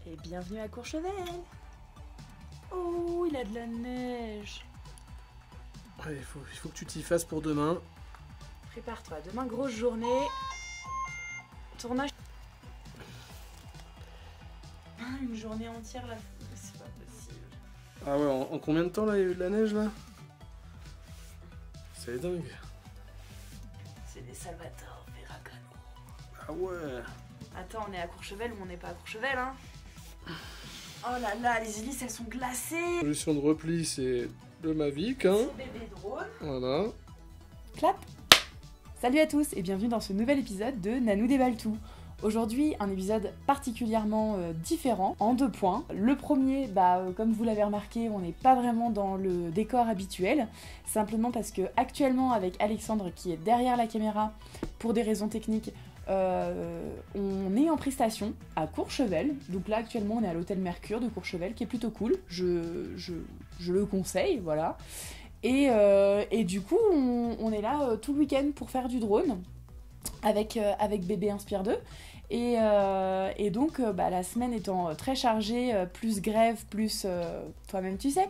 Et bienvenue à Courchevel. Oh, il a de la neige. Ouais, il faut que tu t'y fasses pour demain. Prépare-toi, demain grosse journée. Tournage. Une journée entière là, c'est pas possible. Ah ouais, en combien de temps là il y a eu de la neige là? C'est dingue. C'est des Salvatore Ferragamo. Ah ouais. Attends, on est à Courchevel ou on n'est pas à Courchevel, hein? Oh là là, les hélices elles sont glacées. Solution de repli, c'est le Mavic, hein. C'est bébé drone. Voilà. Clap! Salut à tous et bienvenue dans ce nouvel épisode de Nanou déballe tout. Aujourd'hui, un épisode particulièrement différent, en 2 points. Le premier, comme vous l'avez remarqué, on n'est pas vraiment dans le décor habituel, simplement parce que actuellement avec Alexandre qui est derrière la caméra, pour des raisons techniques, on est en prestation à Courchevel. Donc là actuellement on est à l'hôtel Mercure de Courchevel qui est plutôt cool, je le conseille, voilà. Et du coup on est là tout le week-end pour faire du drone avec Bébé Inspire 2 et donc la semaine étant très chargée, plus grève, plus toi-même tu sais,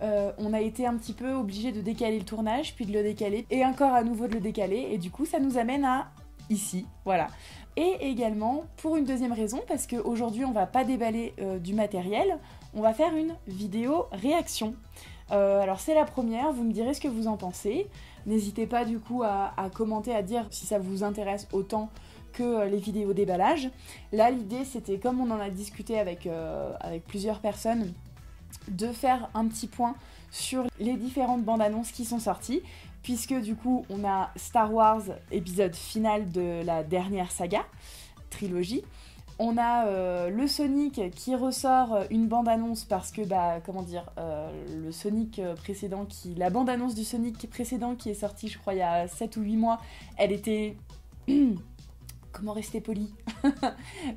on a été un petit peu obligé de décaler le tournage, puis de le décaler, et encore à nouveau de le décaler, et du coup ça nous amène à ici, voilà. Et également pour une deuxième raison, parce qu'aujourd'hui on va pas déballer du matériel, on va faire une vidéo réaction. Alors c'est la première, vous me direz ce que vous en pensez. N'hésitez pas du coup à commenter, à dire si ça vous intéresse autant que les vidéos déballage. Là l'idée c'était, comme on en a discuté avec plusieurs personnes, de faire un petit point sur les différentes bandes annonces qui sont sorties, puisque du coup on a Star Wars épisode final de la dernière saga, trilogie. On a le Sonic qui ressort une bande-annonce parce que, le Sonic précédent, la bande-annonce du Sonic précédent qui est sortie, je crois, il y a 7 ou 8 mois, elle était... Comment rester poli?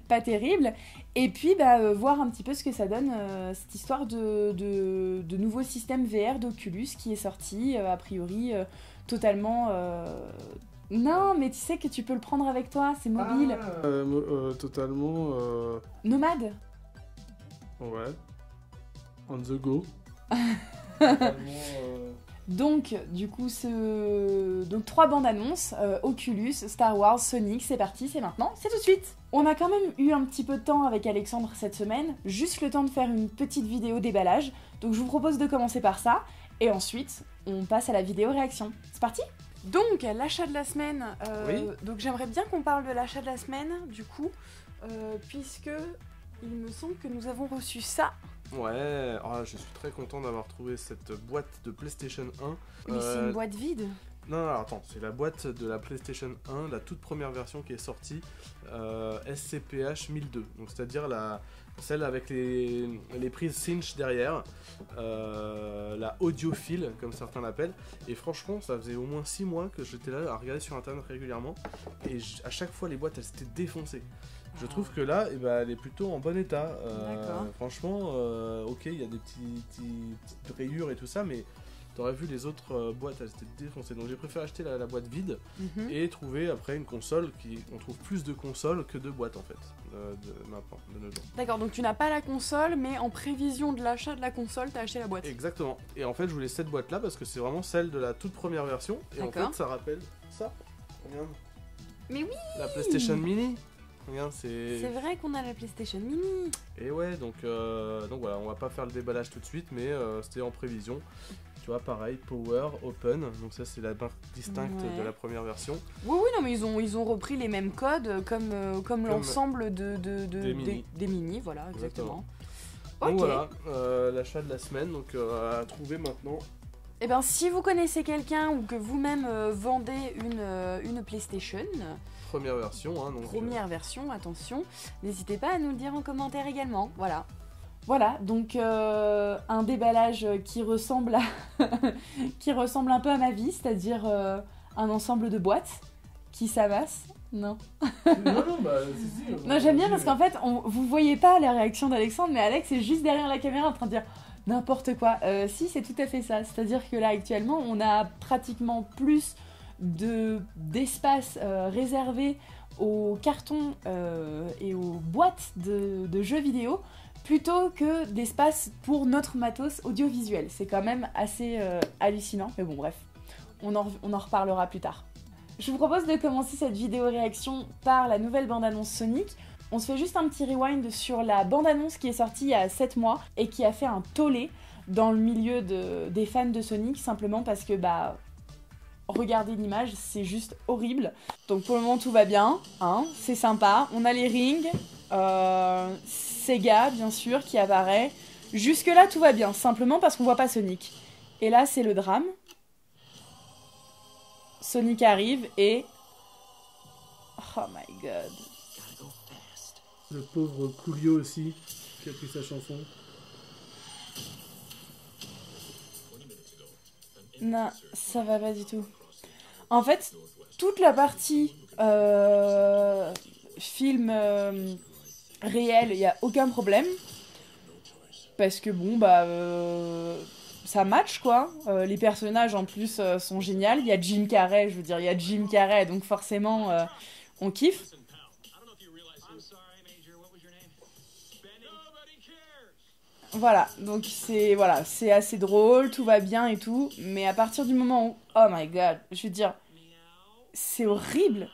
Pas terrible. Et puis, voir un petit peu ce que ça donne, cette histoire de nouveau système VR d'Oculus qui est sorti, a priori, totalement... Non, mais tu sais que tu peux le prendre avec toi, c'est mobile. Totalement... Nomade. Ouais. On the go. Totalement... Donc, du coup, donc 3 bandes annonces, Oculus, Star Wars, Sonic, c'est parti, c'est maintenant, c'est tout de suite. On a quand même eu un petit peu de temps avec Alexandre cette semaine, juste le temps de faire une petite vidéo déballage, donc je vous propose de commencer par ça, et ensuite, on passe à la vidéo réaction. C'est parti ? Donc, l'achat de la semaine, Oui. Donc j'aimerais bien qu'on parle de l'achat de la semaine, du coup, puisque il me semble que nous avons reçu ça. Ouais, je suis très content d'avoir trouvé cette boîte de PlayStation 1. Mais c'est une boîte vide. Non, alors, attends, c'est la boîte de la PlayStation 1, la toute première version qui est sortie, SCPH 1002, donc c'est-à-dire celle avec les prises cinch derrière, la audiophile comme certains l'appellent, et franchement ça faisait au moins 6 mois que j'étais là à regarder sur internet régulièrement, et à chaque fois les boîtes elles s'étaient défoncées. Je trouve que là, elle est plutôt en bon état. D'accord. Franchement, ok, il y a des petites rayures et tout ça, mais t'aurais vu les autres boîtes, elles étaient défoncées. Donc j'ai préféré acheter la boîte vide et trouver après une console on trouve plus de consoles que de boîtes en fait, maintenant, de nos jours. D'accord, donc tu n'as pas la console, mais en prévision de l'achat de la console, t'as acheté la boîte. Exactement. Et en fait, je voulais cette boîte là parce que c'est vraiment celle de la toute première version. Et en D'accord. fait, ça rappelle ça. Regarde. Mais oui, La PlayStation Mini. Regarde, c'est vrai qu'on a la PlayStation Mini. Et ouais, donc voilà, on va pas faire le déballage tout de suite, mais c'était en prévision. Tu vois, pareil, Power, Open, donc ça c'est la marque distincte Ouais. de la première version. Oui, non, mais ils ont repris les mêmes codes comme l'ensemble des mini, voilà, exactement. Donc Ok. voilà, l'achat de la semaine, donc à trouver maintenant. Et bien, si vous connaissez quelqu'un ou que vous-même vendez une PlayStation, Première version, hein, donc. première version, attention, n'hésitez pas à nous le dire en commentaire également, voilà. Voilà, donc un déballage qui ressemble un peu à ma vie, c'est-à-dire un ensemble de boîtes qui s'amassent. Non. Non, si. Non, j'aime bien parce qu'en fait, vous voyez pas la réaction d'Alexandre, mais Alex est juste derrière la caméra en train de dire n'importe quoi. Si, c'est tout à fait ça. C'est-à-dire que là, actuellement, on a pratiquement plus d'espace réservé aux cartons et aux boîtes de jeux vidéo plutôt que d'espace pour notre matos audiovisuel. C'est quand même assez hallucinant, mais bon bref, on en reparlera plus tard. Je vous propose de commencer cette vidéo réaction par la nouvelle bande-annonce Sonic. On se fait juste un petit rewind sur la bande-annonce qui est sortie il y a 7 mois et qui a fait un tollé dans le milieu des fans de Sonic, simplement parce que bah regardez l'image, c'est juste horrible. Donc pour le moment tout va bien, hein, c'est sympa. On a les rings, Sega bien sûr qui apparaît. Jusque là tout va bien, simplement parce qu'on voit pas Sonic. Et là c'est le drame. Sonic arrive et... Oh my god. Le pauvre Coolio aussi, qui a pris sa chanson. Non, ça va pas du tout. En fait, toute la partie film réel, il n'y a aucun problème. Parce que bon, bah... ça match quoi. Les personnages en plus sont géniaux. Il y a Jim Carrey, je veux dire, il y a Jim Carrey, donc forcément on kiffe. Voilà, donc c'est assez drôle, tout va bien et tout, mais à partir du moment où, oh my god, je veux dire, c'est horrible,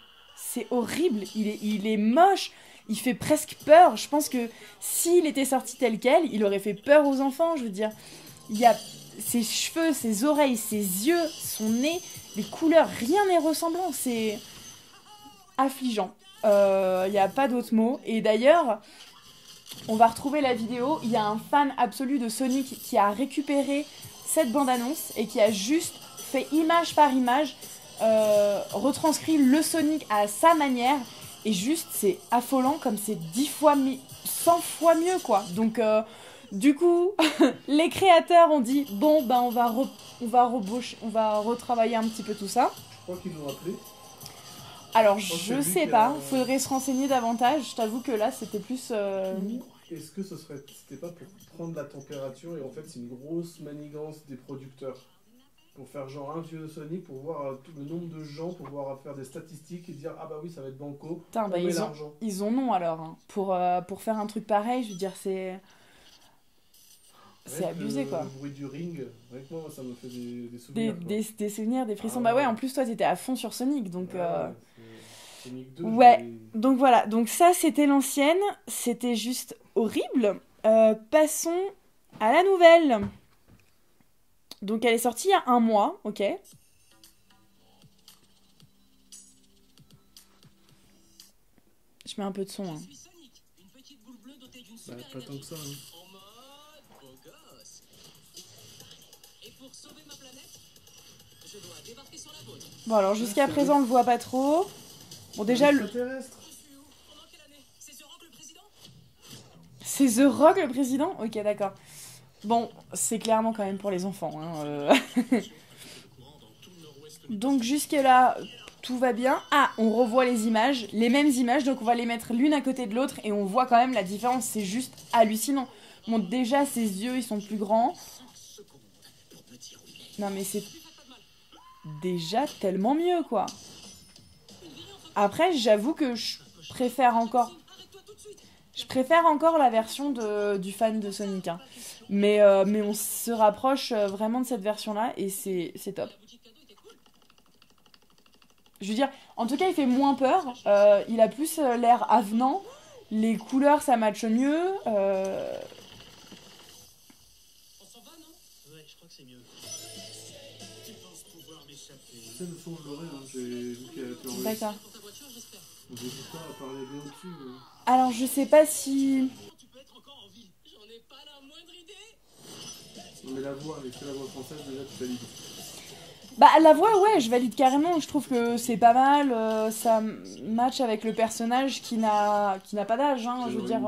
il est moche, il fait presque peur. Je pense que s'il était sorti tel quel, il aurait fait peur aux enfants, je veux dire. Il y a ses cheveux, ses oreilles, ses yeux, son nez, les couleurs, rien n'est ressemblant, c'est affligeant. Il n'y a pas d'autre mot, et d'ailleurs... On va retrouver la vidéo, il y a un fan absolu de Sonic qui a récupéré cette bande-annonce et qui a juste fait image par image, retranscrit le Sonic à sa manière, et juste c'est affolant comme c'est 100 fois mieux quoi. Donc du coup, les créateurs ont dit bon ben on va retravailler un petit peu tout ça. Je crois qu'ils l'ont appelé. Alors, je sais pas, faudrait se renseigner davantage. Je t'avoue que là, c'était plus... Est-ce que c'était pas pour prendre la température et en fait, c'est une grosse manigance des producteurs pour faire genre un vieux Sonic, pour voir tout le nombre de gens, pour pouvoir faire des statistiques et dire ah bah oui, ça va être banco, putain, bah, ils ont non alors. Hein. Pour faire un truc pareil, je veux dire, c'est abusé quoi. Le bruit du ring, avec moi ça me fait des souvenirs. Des souvenirs, des frissons. Bah ouais, en plus toi t'étais à fond sur Sonic donc. Sonic 2, ouais, donc voilà, donc ça c'était l'ancienne, c'était juste horrible. Passons à la nouvelle. Donc elle est sortie il y a 1 mois, ok. Je mets un peu de son. Hein. Bah, pas tant que ça. Hein. Bon alors jusqu'à présent on le voit pas trop. Bon déjà C'est The Rock le président. Ok d'accord. Bon c'est clairement quand même pour les enfants. Hein, Donc jusque là tout va bien. Ah on revoit les images, les mêmes images, donc on va les mettre l'une à côté de l'autre et on voit quand même la différence. C'est juste hallucinant. Bon déjà ses yeux ils sont plus grands. Non mais c'est déjà tellement mieux quoi. Après j'avoue que je préfère encore la version du fan de Sonic hein. Mais on se rapproche vraiment de cette version là et c'est top. Je veux dire, en tout cas il fait moins peur, il a plus l'air avenant, les couleurs ça matche mieux. Le son je l'aurais, hein. J'ai vu qu'elle a été enlevée. D'accord. J'hésite pas à parler bien au-dessus. Mais... Alors je sais pas si... Non mais la voix, avec la voix française déjà tu valides. Bah la voix ouais je valide carrément, je trouve que c'est pas mal, ça match avec le personnage qui n'a pas d'âge, hein, je veux dire...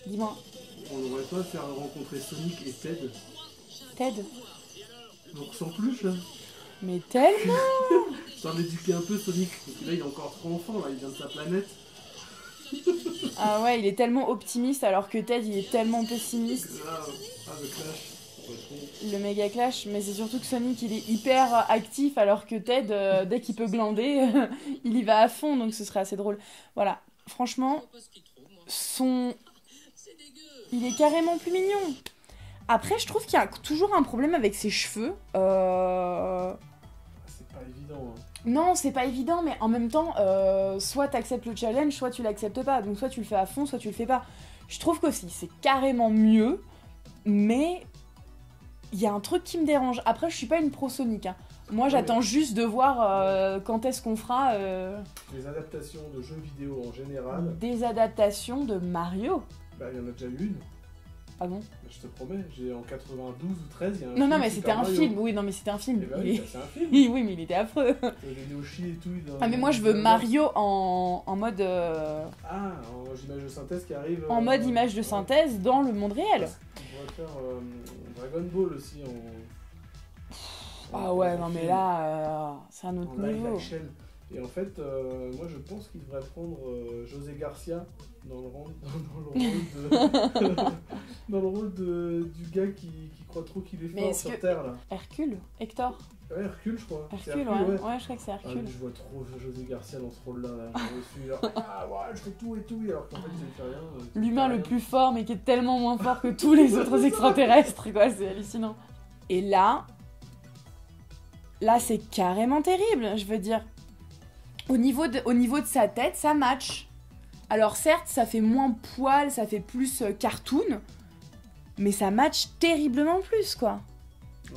Dis-moi. On n'aurait pas faire rencontrer Sonic et Ted. Ted Donc sans plus là. Mais tellement. T'en éduquer un peu Sonic, parce que là il est encore trop enfant, là, il vient de sa planète. Ah ouais, il est tellement optimiste alors que Ted il est tellement pessimiste. Ah, le clash. Le méga clash, mais c'est surtout que Sonic il est hyper actif alors que Ted, dès qu'il peut glander, il y va à fond, donc ce serait assez drôle. Voilà, franchement, il est carrément plus mignon. Après, je trouve qu'il y a toujours un problème avec ses cheveux. C'est pas évident. Hein. Non, c'est pas évident, mais en même temps, soit t'acceptes le challenge, soit tu l'acceptes pas. Donc soit tu le fais à fond, soit tu le fais pas. Je trouve qu'aussi, c'est carrément mieux, mais il y a un truc qui me dérange. Après, je suis pas une pro Sonic. Hein. Moi, j'attends juste de voir quand est-ce qu'on fera... Les adaptations de jeux vidéo en général. Des adaptations de Mario. Bah, il y en a déjà eu une. Ah bon? Je te promets, j'ai en 92 ou 13, il y a un Non, film non, mais c'était un Mario. film. Oui, non, mais c'était un film. Eh ben oui, c'est un film. Oui, mais il était affreux. Les Yoshi et tout. Ah, mais moi, je veux Mario en mode... Ah, en image de synthèse qui arrive... En mode image de synthèse dans le monde réel. On pourrait faire Dragon Ball aussi Ah ouais, non, mais là, c'est un autre niveau. Et en fait, moi je pense qu'il devrait prendre José Garcia dans le rôle dans le rôle du gars qui croit trop qu'il est fort sur Terre là. Hercule, Hector. Ouais, Hercule je crois. Hercule, ouais, je crois que c'est Hercule. Ah, je vois trop José Garcia dans ce rôle là. Je suis là, ah ouais, je fais tout et tout, alors qu'en fait il fait rien. L'humain le plus fort, mais qui est tellement moins fort que tous les autres extraterrestres, quoi, c'est hallucinant. Et là c'est carrément terrible, je veux dire. Au niveau de sa tête, ça match. Alors certes, ça fait moins poil, ça fait plus cartoon, mais ça match terriblement plus, quoi.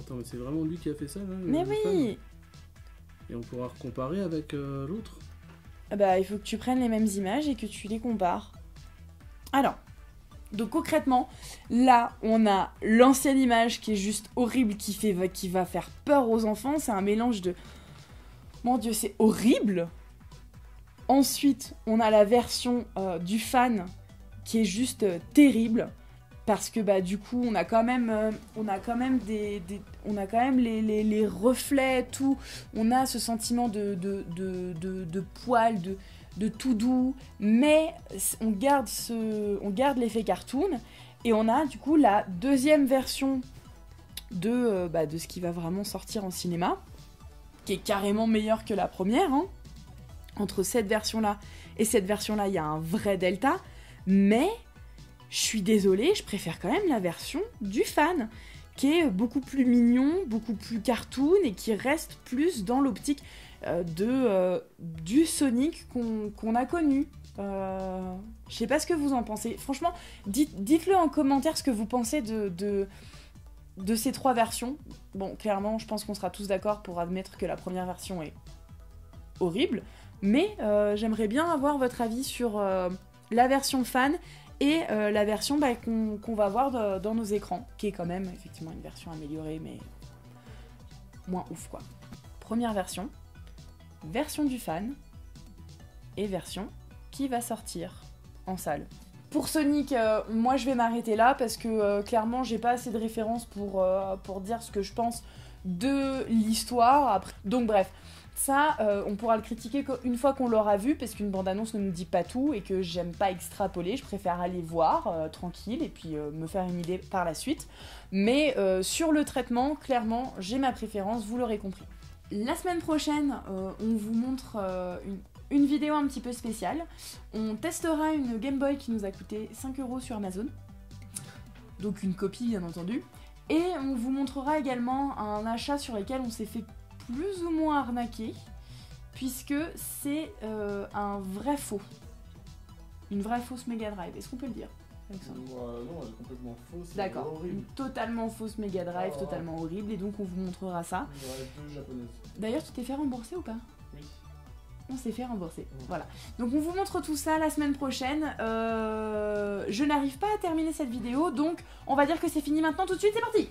Attends, mais c'est vraiment lui qui a fait ça, là? Mais oui. Et on pourra comparer avec l'autre? Bah, il faut que tu prennes les mêmes images et que tu les compares. Alors, donc concrètement, là, on a l'ancienne image qui est juste horrible, qui va faire peur aux enfants. C'est un mélange de... Mon Dieu, c'est horrible. Ensuite, on a la version du fan qui est juste terrible parce que bah du coup, on a quand même les reflets, tout. On a ce sentiment de poil, de tout doux, mais on garde l'effet cartoon et on a du coup la deuxième version de ce qui va vraiment sortir en cinéma, qui est carrément meilleure que la première, hein. Entre cette version-là et cette version-là, il y a un vrai delta, mais je suis désolée, je préfère quand même la version du fan, qui est beaucoup plus mignon, beaucoup plus cartoon, et qui reste plus dans l'optique du Sonic qu'on a connu. Je sais pas ce que vous en pensez. Franchement, dites-le en commentaire ce que vous pensez de ces trois versions. Bon, clairement, je pense qu'on sera tous d'accord pour admettre que la première version est horrible, mais j'aimerais bien avoir votre avis sur la version fan et la version qu'on va voir dans nos écrans, qui est quand même effectivement une version améliorée, mais moins ouf, quoi. Première version du fan, et version qui va sortir en salle. Pour Sonic, moi je vais m'arrêter là, parce que clairement j'ai pas assez de références pour dire ce que je pense de l'histoire. Donc bref, ça, on pourra le critiquer une fois qu'on l'aura vu, parce qu'une bande-annonce ne nous dit pas tout, et que j'aime pas extrapoler, je préfère aller voir, tranquille, et puis me faire une idée par la suite. Mais sur le traitement, clairement, j'ai ma préférence, vous l'aurez compris. La semaine prochaine, on vous montre une vidéo un petit peu spéciale. On testera une Game Boy qui nous a coûté 5 € sur Amazon, donc une copie bien entendu. Et on vous montrera également un achat sur lequel on s'est fait plus ou moins arnaquer, puisque c'est un vrai faux. Une vraie fausse Mega Drive. Est-ce qu'on peut le dire, Alexandre ? Non, elle est complètement fausse. D'accord, une totalement fausse Mega Drive, totalement horrible, et donc on vous montrera ça. Deux japonaises. D'ailleurs, tu t'es fait rembourser ou pas ? Oui. On s'est fait rembourser, voilà. Donc on vous montre tout ça la semaine prochaine. Je n'arrive pas à terminer cette vidéo, donc on va dire que c'est fini maintenant tout de suite, c'est parti !